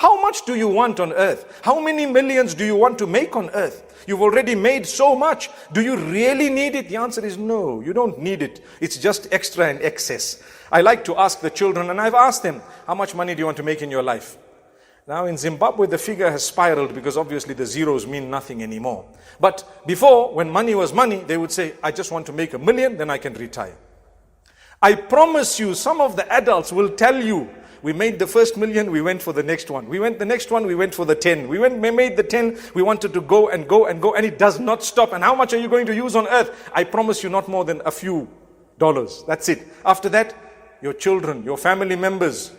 How much do you want on earth? How many millions do you want to make on earth? You've already made so much. Do you really need it? The answer is no, you don't need it. It's just extra and excess. I like to ask the children, and I've asked them, how much money do you want to make in your life? Now in Zimbabwe, the figure has spiraled because obviously the zeros mean nothing anymore. But before, when money was money, they would say, I just want to make $1 million, then I can retire. I promise you, some of the adults will tell you, we made the first $1 million, we went for the next one. We went the next one, we went for the 10. We made the 10, we wanted to go and go and go, and it does not stop. And how much are you going to use on earth? I promise you, not more than a few dollars. That's it. After that, your children, your family members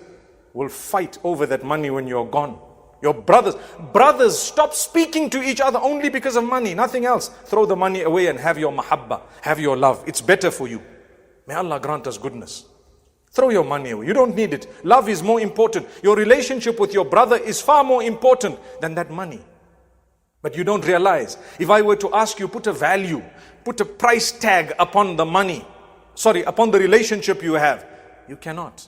will fight over that money when you're gone. Your brothers stop speaking to each other only because of money, nothing else. Throw the money away and have your mahabba, have your love. It's better for you. May Allah grant us goodness. Throw your money away. You don't need it. Love is more important. Your relationship with your brother is far more important than that money. But you don't realize. If I were to ask you, put a value, put a price tag upon the money, upon the relationship you have, you cannot.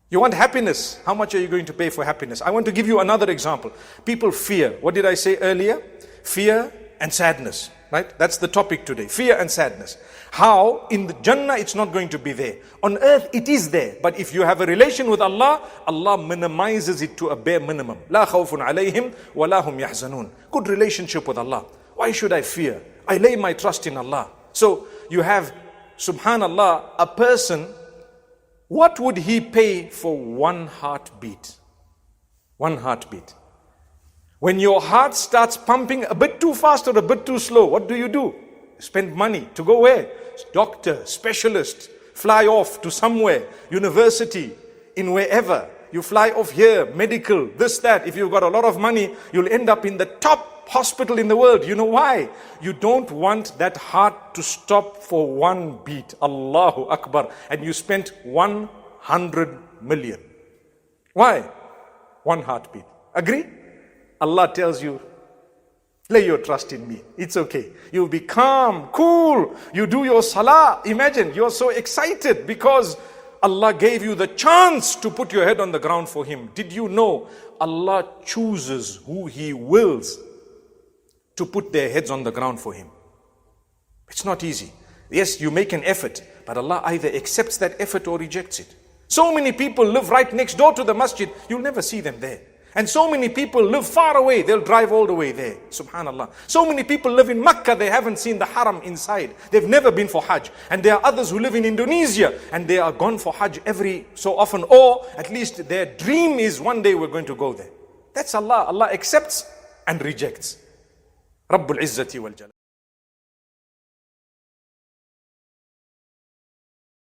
You want happiness. How much are you going to pay for happiness? I want to give you another example. People fear. What did I say earlier? Fear and sadness. Right? That's the topic today. Fear and sadness. How in the Jannah it's not going to be there. On earth it is there. But if you have a relation with Allah, Allah minimizes it to a bare minimum. La khawfun alayhim wa la hum yahzanun. Good relationship with Allah. Why should I fear? I lay my trust in Allah. So you have, subhanallah, a person, what would he pay for one heartbeat? One heartbeat. When your heart starts pumping a bit too fast or a bit too slow, what do? Spend money to go where? Doctor, specialist, fly off to somewhere, university, in wherever. You fly off here, medical, this, that. If you've got a lot of money, you'll end up in the top hospital in the world. You know why? You don't want that heart to stop for one beat. Allahu Akbar. And you spent 100 million. Why? One heartbeat. Agree? Allah tells you, lay your trust in me. It's okay. You'll be calm, cool. You do your salah. Imagine, you're so excited because Allah gave you the chance to put your head on the ground for Him. Did you know Allah chooses who He wills to put their heads on the ground for Him? It's not easy. Yes, you make an effort, but Allah either accepts that effort or rejects it. So many people live right next door to the masjid, you'll never see them there. And so many people live far away, they'll drive all the way there. Subhanallah. So many people live in Mecca, they haven't seen the haram inside. They've never been for Hajj. And there are others who live in Indonesia and they are gone for Hajj every so often, or at least their dream is one day we're going to go there. That's Allah. Allah accepts and rejects. Rabbul Izzati wal Jalal.